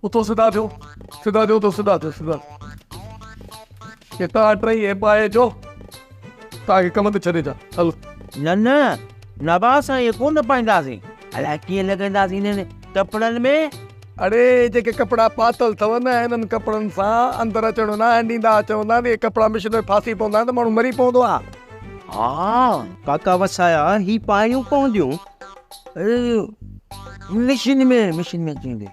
उतो सिधा थियो, सिधा थियो तो सिधा थियो, सिधा ये तव्हां टई हे पाए जो तव्हांखे कम ते छॾे जा हलो। न न नवाज़ सां ये कोन पाईंदासीं, अलाए कीअं लॻंदासीं इन्हनि कपिड़नि में। अरे जेके कपिड़ा पातल अथव न हिननि कपिड़नि सां अंदरि अचणो न ॾींदा, चवंदा आहिनि इहे कपिड़ा मिशन में फासी पवंदा आहिनि त माण्हू मरी पवंदो आहे। हा काका वसाया ही पायूं पवंदियूं मिशन में थींदी।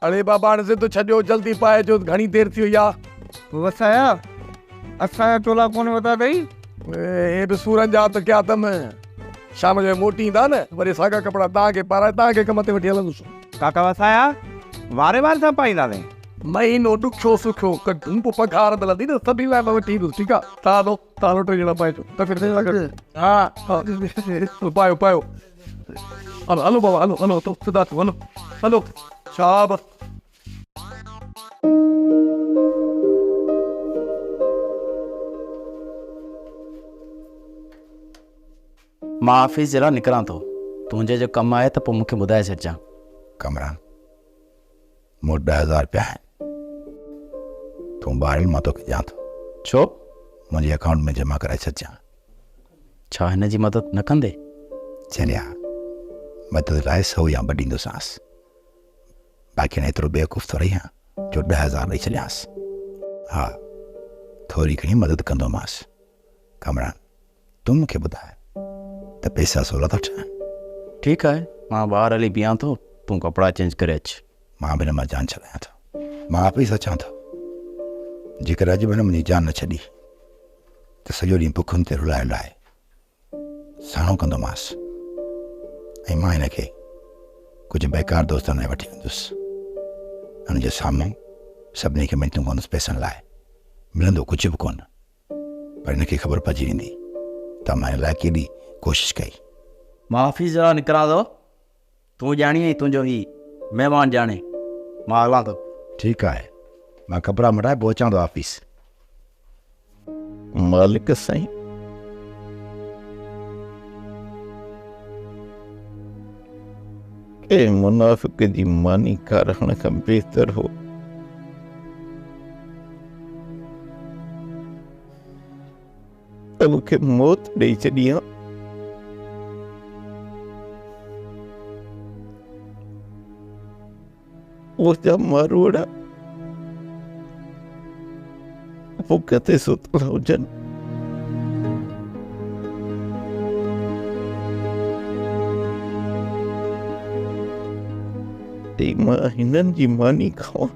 अरे बाबा हाणे ज़िद छॾियो, जल्दी पाए जो घणी देरि थी वई आहे। वसाया असांजा टोला कोन वधा अथई। हे बि सूरनि जा त क्या अथमि, शाम जो मोटी ईंदा न वरी साॻा कपिड़ा तव्हांखे पाराए तव्हांखे कम ते वठी हलंदुसि। काका वसाया वारे वारे सां पाईंदासीं। महीनो ॾुखियो सुखियो कढूं पोइ पघार मिलंदी न सभिनी लाइ मां वठी ईंदुसि। ठीकु आहे तव्हां टे ॼणा पाइजो त फिर हा पायो पायो हलो हलो बाबा हलो हलो तो सिधा थियो हलो हलो शाबाश। मां ऑफिस जरा निकिरां थो, तुंहिंजे जो कमु आहे त पोइ मूंखे ॿुधाए छॾिजांइ। कमरान मूं 10,000 रुपया आहिनि, तूं ॿारनि मां तोखे ॾियां थो। छो? मुंहिंजे अकाउंट में जमा कराए छॾिजांइ। छा हिन जी मदद न कंदे? चरिया मदद लाइ 100 या ॿ ॾींदोसांसि, बाक़ी हाणे एतिरो बेवकूफ़ थोरी आहियां जो 10,000 ॾेई छॾियांसि। हा थोरी घणी मदद कंदोमांसि। कमरान तूं मूंखे ॿुधाए त पैसा सवला था ठहनि। ठीकु आहे, मां ॿाहिरि हली बीहां थो, तूं कपिड़ा चेंज करे अचु। मां बि न मां जान छॾायां थो, मां ऑफिस अचां थो। जेकर अॼु बि न मुंहिंजी जान न छॾी त सॼो ॾींहुं बुखुनि ते रुलाए रुलाए साणो कंदोमांसि ऐं मां हिनखे कुझु बेकार दोस्तनि लाइ वठी वेंदुसि। हुनजे साम्हूं सभिनी खे मिंटूं कंदुसि पैसनि लाइ, मिलंदो कुझु बि कोन, पर हिनखे ख़बर पइजी वेंदी त मां हिन लाइ केॾी कोशिशि कई। मां ऑफिस जरा निकिरां थो, तूं ॼाणी आई तुंहिंजो ही महिमान ॼाणे, मां हलां थो। ठीकु आहे, मां कपिड़ा मटाए पोइ अचां थो ऑफिस। मालिक साईं के मुनाफ़िक जी मानी कारणु खां बहितर हो त मूंखे मौत ॾेई छॾी हा। मुंहिंजा मारूड़ा बुख ते सुतल हुजनि, ते मां हिननि जी मानी खावां।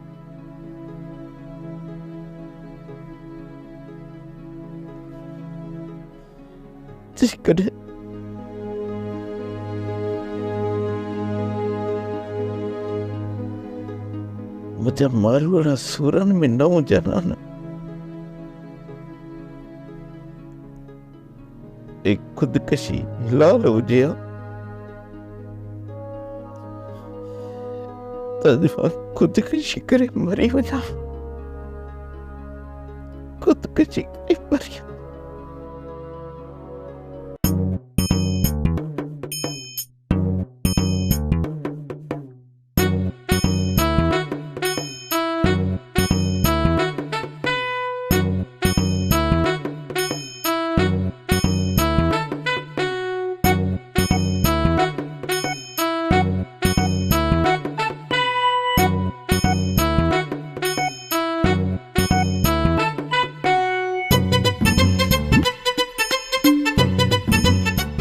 जेकॾहिं मुंहिंजा मारूड़ा सूरनि में न हुजनि हा न, एक खुदकशी लाल हुजे हा त मां खुदकशी करे मरी वञा, खुदकशी करे मरी।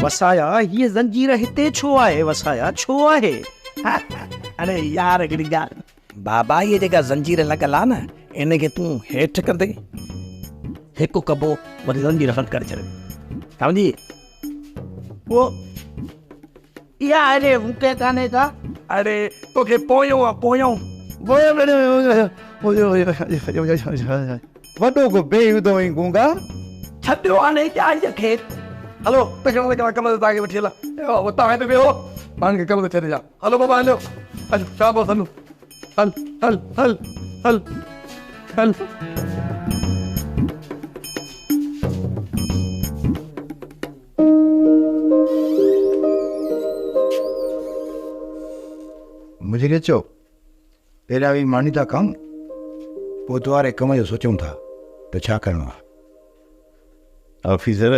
वसाया ये जंजीर हिते छो आहे? वसाया छो आहे? अरे यार हिकिड़ी ॻाल्हि, बाबा ये जेका जंजीर लॻल आहे न इनखे तूं हेठि कंदे हिकु कबो वरी जंजीर हट करे छॾे सम्झी। वो या अरे मूंखे कान्हे का। अरे तोखे पोयों आहे पोयों वॾो को बेहूदो ऐं गूंगा छॾियो हाणे ॼाईअ खे। हलो कम ते तव्हांखे वठी हलां, तव्हां हिते वेहो पाण खे कम ते छॾे जा। हलो बाबा हलो हलो शाबाश हलो हल हल हल हल हल। मुझे चओ पहिरियां बि मानी था कमु, पोइ द्वारे कम जो सोचूं था त छा करिणो आहे। ऑफिसर,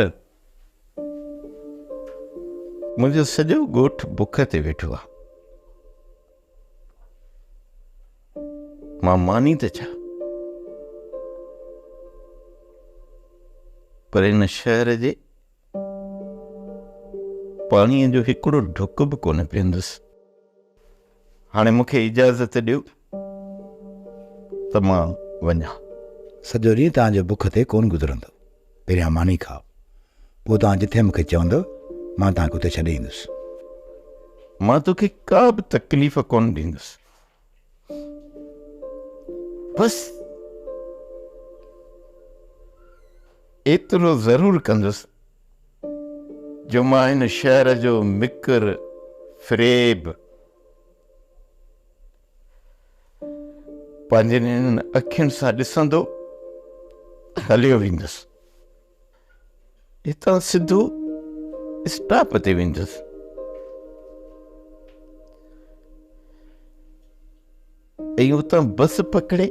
मुंहिंजो सॼो ॻोठ बुख ते वेठो आहे। मां मानी त छा, पर इन शहर जे पाणीअ जो हिकिड़ो ढुक बि कोन पीअंदुसि। हाणे मूंखे इजाज़त ॾियो त मां वञा। सॼो ॾींहुं तव्हांजो बुख ते कोन गुज़रंदो। पहिरियां मानी खाओ, पोइ तव्हां जिथे मूंखे चवंदो मां तव्हांखे उते छॾे ईंदुसि। मां तोखे का बि तकलीफ़ कोन ॾींदुसि, बसि एतिरो ज़रूरु कंदुसि जो मां हिन शहर जो मिकर फ़रेब पंहिंजे हिननि अखियुनि सां ॾिसंदो हलियो वेंदुसि। हितां सिधो स्टॉप ते वेंदुसि। ऐं उतां बस पकड़े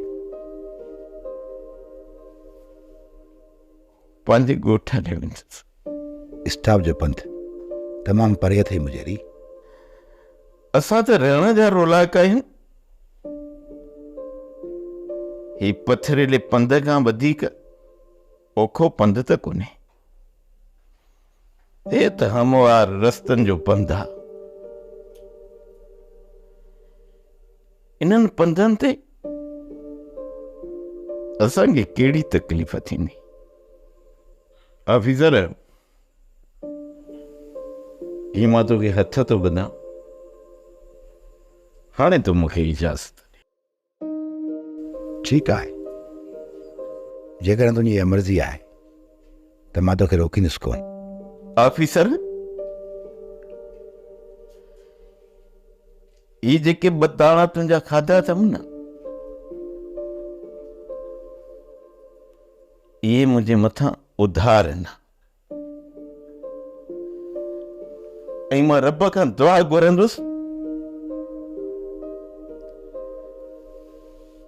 पंहिंजे ॻोठ ॾे वेंदुसि। स्टाफ जो पंथ तमामु परे अथई मुंहिंजी। असां त रहण जा रोलाक आहियूं। ही पथरीले पंध खां वधीक ओखो पंध त कोन्हे। हे त हमवार रस्तनि जो पंध आहे। इन्हनि पंधनि ते असांखे कहिड़ी तकलीफ़ थींदी? ऑफिसर, ही मां तोखे हथ थो ॿधां, हाणे तूं मूंखे इजाज़त ॾे। ठीकु आहे, जेकॾहिं तुंहिंजी इहा मर्ज़ी आहे त मां तोखे रोकींदुसि कोन। ऑफिसर, ये जेके बताड़ा तुंहिंजा खाधा अथव न, ये मुंहिंजे मथां उधार आहिनि। ऐं मां रब खां दुआ घुरंदुसि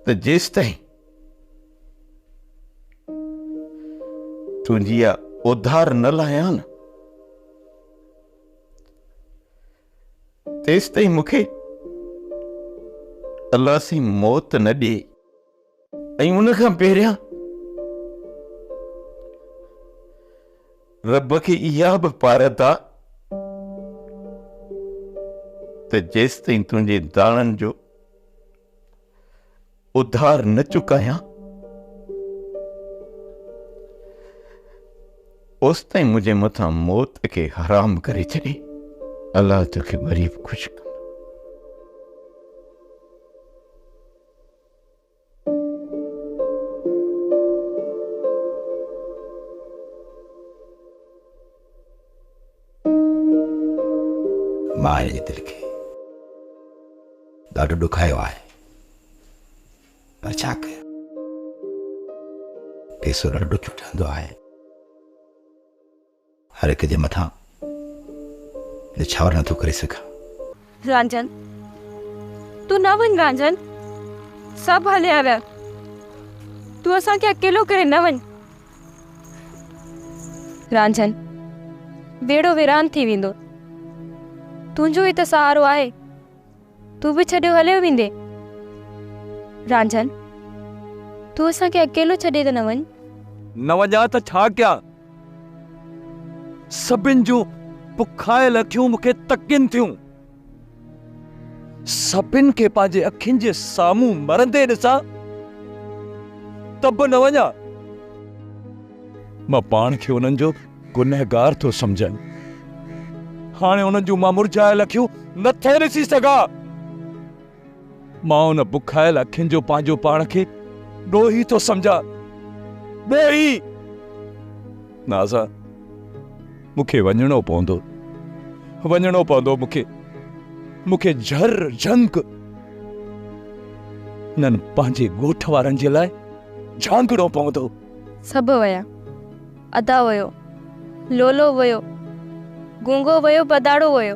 त जेसि ताईं तुंहिंजी इहा उधार न लाहियां न, तेसि ताईं मूंखे अल्लाह सी मौत न ॾे। ऐं उन खां पहिरियां रब खे इहा बि पारत आहे त जेसि ताईं तुंहिंजे दाणनि जो उधार न चुकायां, ओसि ताईं मुंहिंजे मथां मौत खे हराम करे छॾे। अल्लाह तोखे वरी बि ख़ुशि कंदो। मां हिन जे दिलि खे ॾाढो ॾुखायो आहे, पर छा कयां, पैसो ॾाढो ॾुखियो ठहंदो आहे। हर हिक जे मथां निछावर नथो करे सघां। रांझन, तू न वञ रांझन, सभु हलिया विया, तू असांखे अकेलो करे न वञ। रांझन, बेड़ो वीरान थी वेंदो, तुंहिंजो ई त सहारो आहे, तू बि छॾियो हलियो वेंदे। रांझन, तू असांखे अकेलो छॾे त न वञ। न वञा त छा कयां? सभिनि जूं बुखायल अखियूं मूंखे तकिन थियूं। सभिनि खे पंहिंजे अखियुनि जे साम्हूं मरंदे ॾिसां त बि न वञा। मां पाण खे उन्हनि जो गुनहगार थो सम्झां। हाणे उन्हनि जूं मां मुरझायल अखियूं नथो ॾिसी सघां। मां उन बुखायल अखियुनि जो पंहिंजो पाण खे ॾोही थो सम्झां, ॾोही। नाज़ा, मूंखे वञणो पवंदो मूंखे झर झंग नन पंहिंजे ॻोठ वारनि जे लाइ झांगणो पवंदो। सभु वया, अदा वयो, लोलो वयो, गूंगो वयो, बदाड़ो वयो,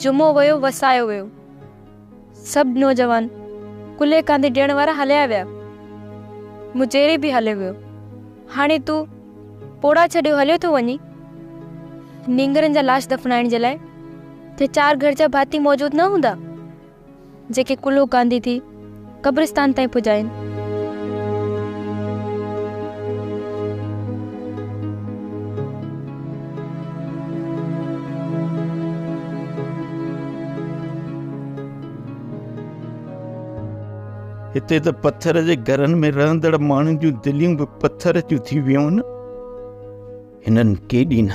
जुमो वयो, वसायो वयो। सभु नौजवान कुले कांदे ॾियण वारा हलिया विया, मुजेरी बि हलियो वियो। हाणे तूं पोड़ा छॾियो हलियो थो वञी नींगरनि जा लाश दफ़नाइण जे लाइ? ते 4 घर जा भाती मौजूद न हूंदा जेके कुलो कांदी थी कब्रिस्तान ताईं पुॼाइनि? हिते त पत्थर जे घरनि में रहंदड़ माण्हुनि जूं दिलियूं बि पत्थर जूं थी वियूं आहिनि। हिननि केॾी न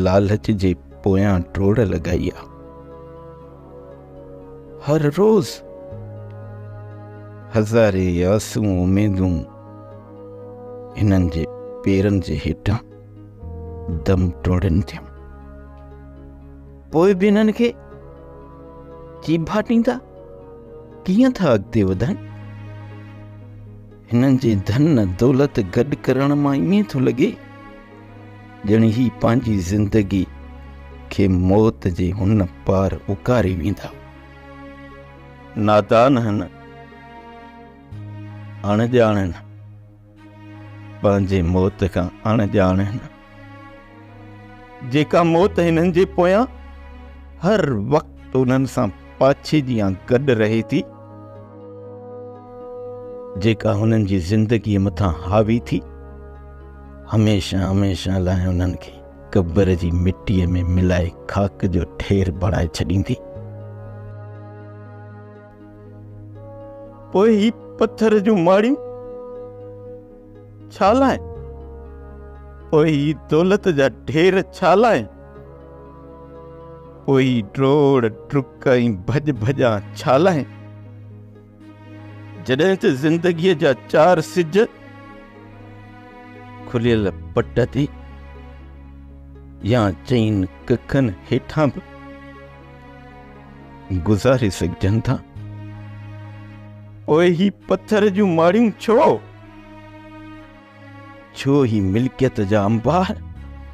लालच जे पोयां टोड़ लॻाई आहे। हर रोज़ हज़ारे आसूं उमेदूं हिननि जे पेरनि जे हेठां दम टोड़नि थियूं। पोइ बि हिननि खे चीभा ॾींदा कीअं था अॻिते वधनि? हिननि जे धन दौलत गॾु करण मां ईअं थो लॻे ॼण ही पंहिंजी ज़िंदगी खे मौत जे हुन पार उकारी वेंदा। नादान आहिनि, अणॼाण आहिनि, पंहिंजे मौत खां अणॼाण आहिनि। जेका मौत हिननि जे पोयां हर वक़्तु उन्हनि सां पाछे जियां गॾु रहे थी, जेका हुननि जी ज़िंदगीअ मथां हावी थी, हमेशह हमेशह लाइ उन्हनि खे क़बर जी मिटीअ में मिलाए खाक जो ढेर बणाए छॾींदी। पोइ ही पत्थर जूं माड़ियूं छा लाइ? पोइ ही दौलत जा ढेर छा लाइ? पोइ ही ड्रोड़ डुक ऐं भॼ भॼा छा लाइ? जॾहिं त ज़िंदगीअ जा 4 सिज खुलियल पट ते या चईन कखनि हेठां बि गुज़ारे सघजनि था। पोइ ही पत्थर जूं माड़ियूं छो ही मिल्कियत जा अंबार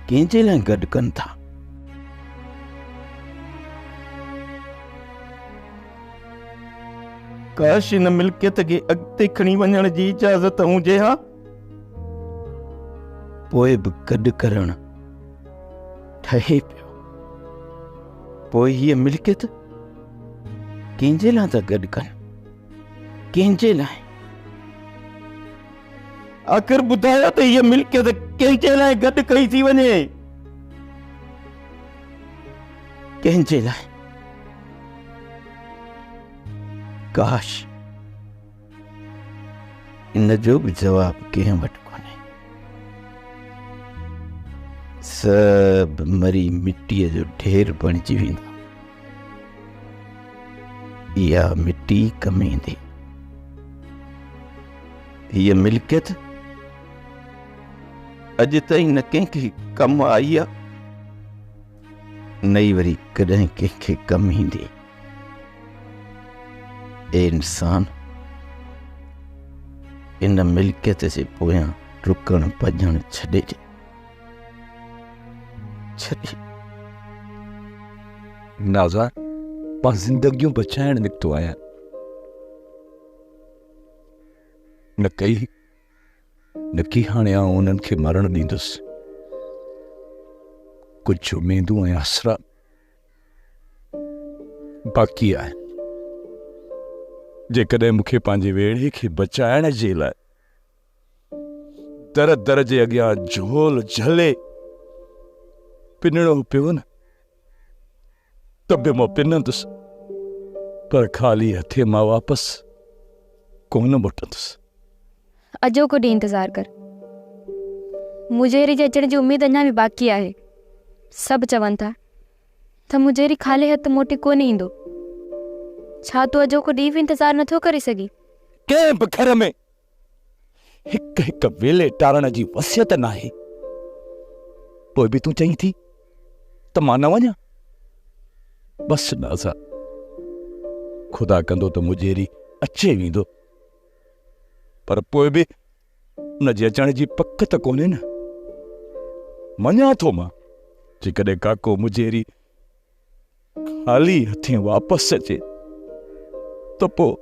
कंहिंजे लाइ गॾु कनि था? काश इन मिल्कियत खे अॻिते खणी वञण जी इजाज़त हुजे हा। पोइ बि गॾु करणु ठहे पियो। पोइ हीअ मिल्कियत कंहिंजे लाइ था गॾु कनि? कंहिंजे लाइ? आख़िर ॿुधायो त हीअ मिल्कियत कंहिंजे लाइ गॾु कई थी वञे? कंहिंजे लाइ? काश इन जो बि जवाबु कंहिं वटि कोन्हे। सभु मरी मिटीअ जो ढेर बणिजी वेंदा। इहा मिटी कमेंदी। हीअ मिल्कियत अॼु ताईं न कंहिंखे कमु आई आहे, न ई वरी कॾहिं कंहिंखे कमु ईंदी। ए इंसान, इन मिल्कियत जे पोयां डुकणु भॼणु छॾे नाज़ा, मां ज़िंदगियूं बचाइण निकितो आहियां। न की हाणे आउं उन्हनि खे मरण ॾींदुसि। कुझु उमेदूं ऐं आसरा बाक़ी आहे। जेकॾहिं मूंखे पंहिंजे वेड़े खे बचाइण जे लाइ दर दर जे अॻियां झोल झले पिनणो पियो न, त बि मां पिनंदुसि, पर ख़ाली हथे मां वापसि कोन मोटंदुसि। अॼोको ॾींहुं इंतज़ारु कर। मुजेरी जे अचण जी उमेद अञा बि बाक़ी आहे। सभु चवनि था त मुजेरी ख़ाली हथ मोटी कोन ईंदो। छा तूं अॼोको ॾींहुं बि इंतज़ारु नथो करे सघीं? कंहिं बि घर में हिकु हिकु वेले टारण जी वसियत नाहे। पोइ बि तूं चईं थी त मां न वञा। बसि नाज़ा, ख़ुदा कंदो त मुजेरी अचे वेंदो, पर पोइ बि उनजे अचण जी पक त कोन्हे न। मञा थो मां, जेकॾहिं काको मुजेरी ख़ाली हथे वापसि अचे त पोइ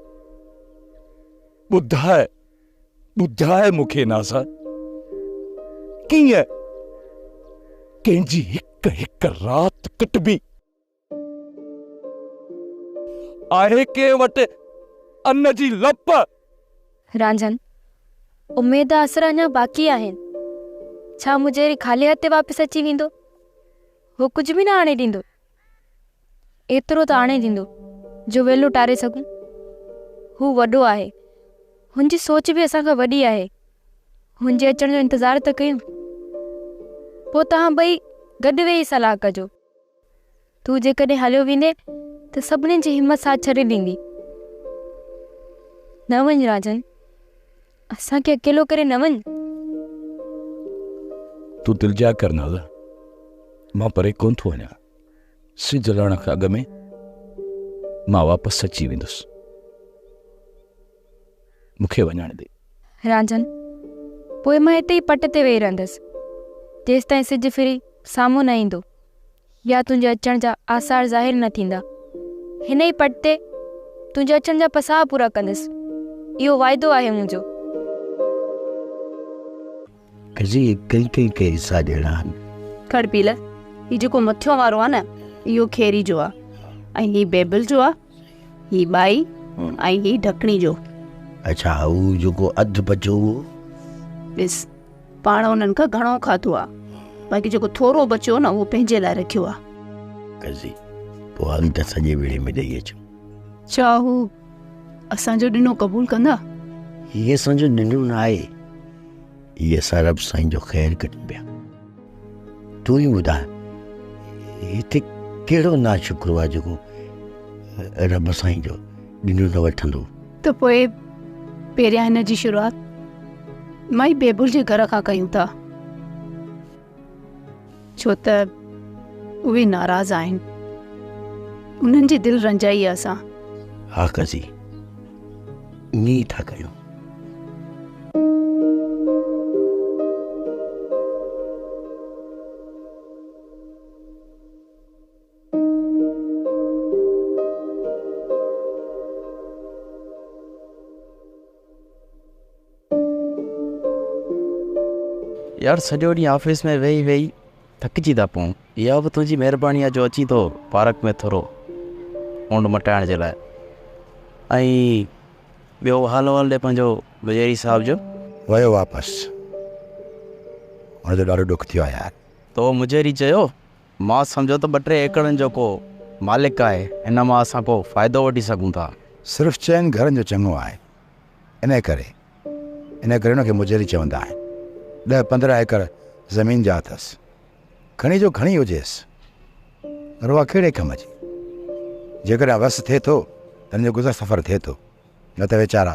ॿुधाए मूंखे नासा, कीअं कंहिंजी हिक हिक रात कटबी आहे के वटि अन्न जी लप। रांझन, उमेद असर अञा बाक़ी आहिनि। छा मुंहिंजे ख़ाली हथे वापसि अची वेंदो? हो कुझु बि न आणे ॾींदो। एतिरो त आणे ॾींदो जो वेलो टारे सघूं। हू वॾो आहे, हुनजी सोच बि असांखां वॾी आहे। हुनजे अचण जो इंतज़ारु त कयूं। पोइ तव्हां ॿई गॾु वेही सलाह कजो। तूं जेकॾहिं हलियो वेंदे त सभिनी जी हिमत साथ छॾे ॾींदी। न वञ राजन, असांखे अकेलो करे न वञ। तूं दिलजा कर नाज़ा, मां परे कोन थो वञा। सिज लहण खां अॻु में मां वापसि अची वेंदुसि। मूंखे वञण दे। रांझन, पोइ मां हिते ई पट ते वेही रहंदसि जेसि ताईं सिज फिरी साम्हूं न ईंदो या तुंहिंजे अचण जा आसार ज़ाहिर न थींदा। हिन ई पट ते तुंहिंजे अचण जा पसाह पूरा कंदसि। इहो वाइदो आहे मुंहिंजो। के हिसा ॾियणा आहिनि। खड़ पील, हीउ जेको मथियों वारो आहे न, इहो खेरी जो आहे, ऐं हीउ बेबल जो आहे, हीउ बाई ऐं हीउ ढकणी जो। अच्छा, हू जेको अधु बचो हुओ ॾिस, पाण उन्हनि खां घणो खाधो आहे, बाक़ी जेको थोरो बचियो न उहो पंहिंजे लाइ रखियो आहे। कज़ी, पोइ हल त सॼे वेड़े में ॾेई अचूं। छा हू असांजो ॾिनो क़बूल कंदा? हीअ असांजो ॾिनो न आहे, हीअ असां रब साईं जो ख़ैरु कढूं पिया। तूं ई ॿुधाए, हिते कहिड़ो नाशुक्रो आहे जेको रब साईं जो ॾिनो न वठंदो? त पोइ पहिरियां हिन जी शुरूआति मां ई बेबुल जे घर खां कयूं था, छो त उहे नाराज़ आहिनि। उन्हनि जी दिलि रंजाई आहे असां। हा कज़ी, ईअं ई था कयूं। यार सॼो ॾींहुं ऑफिस में वेही वेही थकिजी था पऊं। इहा बि तुंहिंजी महिरबानी आहे जो अची थो पार्क में थोरो ऊंड मटाइण जे लाइ। ऐं ॿियो हाल वाल ॾे पंहिंजो वज़ीरी साहब जो? वियो वापसि, हुनजो ॾाढो ॾुख थियो आहे यार। तो मुझेरी चयो, मां सम्झो त 2-3 एकड़नि जो को मालिक आहे, हिन मां असां को फ़ाइदो वठी सघूं था। सिर्फ़ु 4 घरनि जो चङो आहे, इन करे हुनखे मुजरी चवंदा आहिनि। 10-15 एकड़ ज़मीन जा अथसि, खणी जो खणी हुजेसि, पर उहा कहिड़े कम जी? जेकॾहिं वस थिए थो त हिन जो गुज़र सफ़र थिए थो, न त वीचारा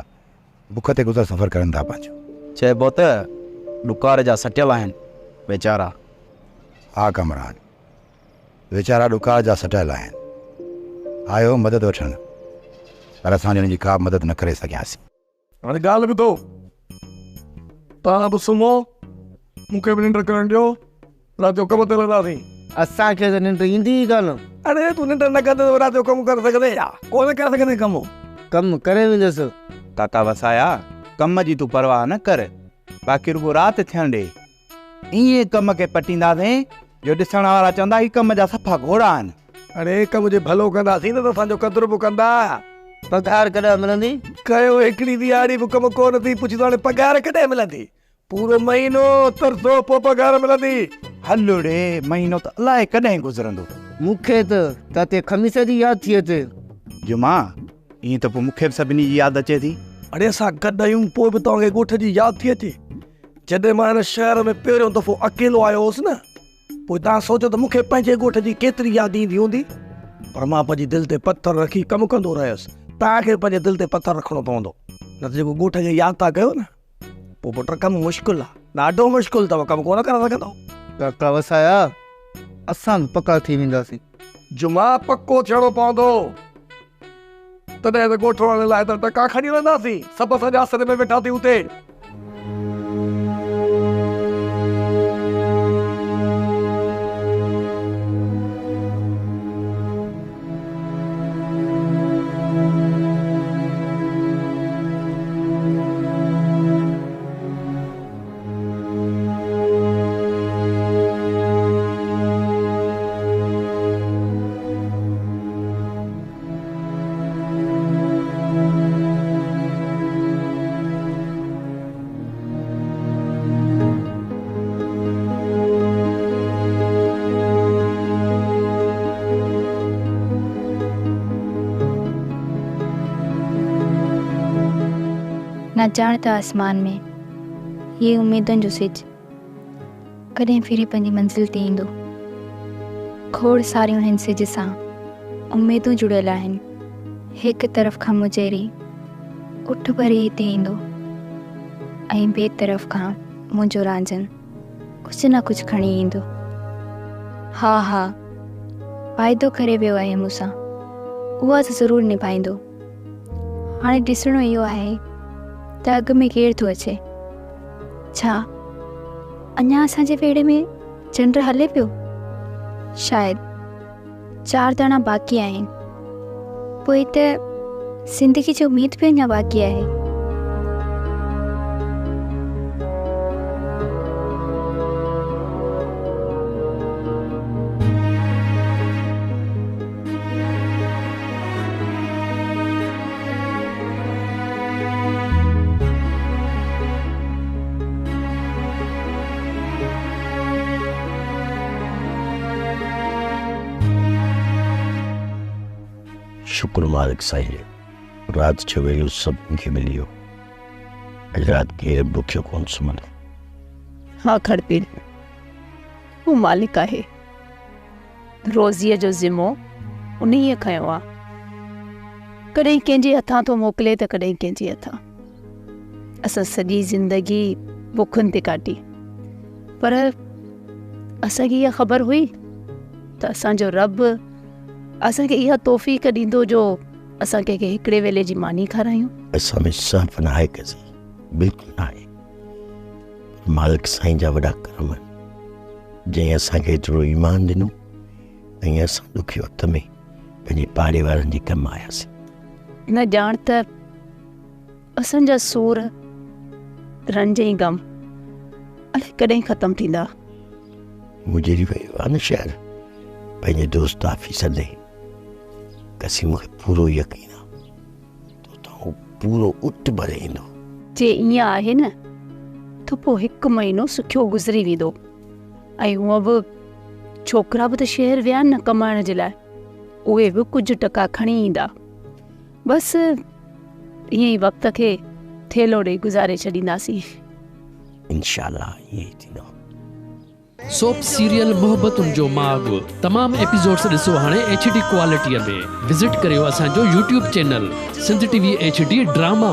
बुख ते गुज़र सफ़र करनि था पंहिंजो। चइबो त ॾुकार जा सटियल आहिनि वीचारा। हा कमरान, वीचारा ॾुकार जा सटियल आहिनि। आयो मदद वठणु, पर असां हुनजी का मदद न करे सघियासीं। हाणे ॻाल्हि ॿुधो, तव्हां बि सुम्हो, मूंखे बि निंड करणु ॾियो, राति जो कम ते लॻंदासीं। असांखे त निंड ईंदी ई कान। अरे तूं निंड न कंदे राति जो कमु करे सघंदे या कोन करे सघंदे कमु करे वेंदुसि। काका वसाया, कम जी तूं परवाह न कर, बाक़ी रुगो राति थियण ॾे। ईअं कम खे पटींदासीं जो ॾिसण वारा चवंदा ही कम जा सफ़ा घोड़ा आहिनि। अरे कम जे भलो कंदासीं त असांजो क़दुरु बि कंदा। पघार कॾहिं मिलंदी? कयो हिकिड़ी दिहाड़ी बि कमु कोन थी, पुछी तो हाणे पघार कॾहिं मिलंदी? पूरो महीनो तरसो पोइ पघार मिलंदी। हलो रे, महीनो त अलाए कॾहिं गुज़रंदो। मूंखे त ते खमीस जी यादि थी अचे। जुमा, ईअं त पोइ मूंखे बि सभिनी जी यादि अचे थी। अड़े असां गॾु आहियूं, पोइ बि तव्हांखे ॻोठ जी यादि थी अचे? जॾहिं मां हिन शहर में पहिरियों दफ़ो अकेलो आयो हुउसि न, पोइ तव्हां सोचो त मूंखे पंहिंजे ॻोठ जी केतिरी यादि ईंदी हूंदी। पर मां पंहिंजी दिलि ते पथर रखी कमु कंदो रहियुसि। तव्हांखे पंहिंजे दिलि ते पथर रखिणो पवंदो, न त जेको ॻोठ खे यादि था कयो न, पोइ पुट कमु मुश्किल आहे, ॾाढो मुश्किल अथव, कमु कोन करे सघंदव। काका वसाया, असां बि पका थी वेंदासीं। जुमा पको थियणो पवंदो, तॾहिं त ॻोठ वारनि लाइ त टका खणी वेंदासीं। सभु असांजे आसरे में वेठा थी हुते। न ॼाण त आसमान में ये उमेदुनि जो सिज कॾहिं फिरी पंहिंजी मंज़िल ते ईंदो। खोड़ सारियूं हिन सिज सां उमेदूं जुड़ियल आहिनि। हिकु तरफ़ खां मुजेरी उठ भरी हिते ईंदो ऐं ॿिए तरफ़ खां मुंहिंजो रांझन कुझु न कुझु खणी ईंदो। हा हा, वाइदो करे वियो आहे मूंसां, उहा त ज़रूरु निभाईंदो। हाणे ॾिसणो इहो आहे त अॻु में केरु थो अचे। छा अञा असांजे वेड़े में चंड हले पियो? शायदि 4 ॼणा बाक़ी आहिनि। पोइ त ज़िंदगी जी उमेद बि अञा बाक़ी आहे। शुक्र मालिक साईं जो, राति जो वेलो सभिनी खे मिली वियो। अॼु राति केरु बुखियो कोन सुम्हंदो। हाँ खड़पीर, हू मालिक आहे। रोज़ीअ जो ज़िमो उन्हीअ खयो आहे। कॾहिं कंहिंजे हथां थो मोकिले त कॾहिं कंहिंजे हथां। असां सॼी ज़िंदगी बुखुनि ते काटी, पर असांखे इहा ख़बर हुई त असांजो रब असांखे इहा तौफ़ीक़ ॾींदो जो असां कंहिंखे हिकिड़े वेले जी मानी खारायूं। असां में सफ़ न आहे कज़ी, बिल्कुलु न आहे। मालिक साईं जा वॾा करम आहिनि जंहिं असांखे एतिरो ईमान ॾिनो ऐं असां ॾुखियो वक़्त में पंहिंजे पाड़े वारनि जे कमु आयासीं। न ॼाण त असांजा सूर रंज ऐं गम अलाए कॾहिं ख़तमु थींदा। मुंहिंजी वियो आहे न शहर पंहिंजे दोस्त ऑफिसर ॾे। कसी मूंखे पूरो यकीन आहे त हू पूरो उट भरे ईंदो। जे ईअं आहे न त पोइ 1 महीनो सुठो गुज़री वेंदो। ऐं हूअं बि छोकिरा बि त शहर विया न कमाइण जे लाइ, उहे बि कुझु टका खणी ईंदा। बसि ईअं ई वक़्त खे थेलो ॾेई गुज़ारे छॾींदासीं। इंशाअल्लाह ईअं ई थींदो। सोप सीरियल मोहब्बतुनि जो माॻु तमामु एपिसोड्स ॾिसो हाणे HD क्वालिटीअ में। विज़िट करियो असांजो YouTube channel Sindh TV HD drama.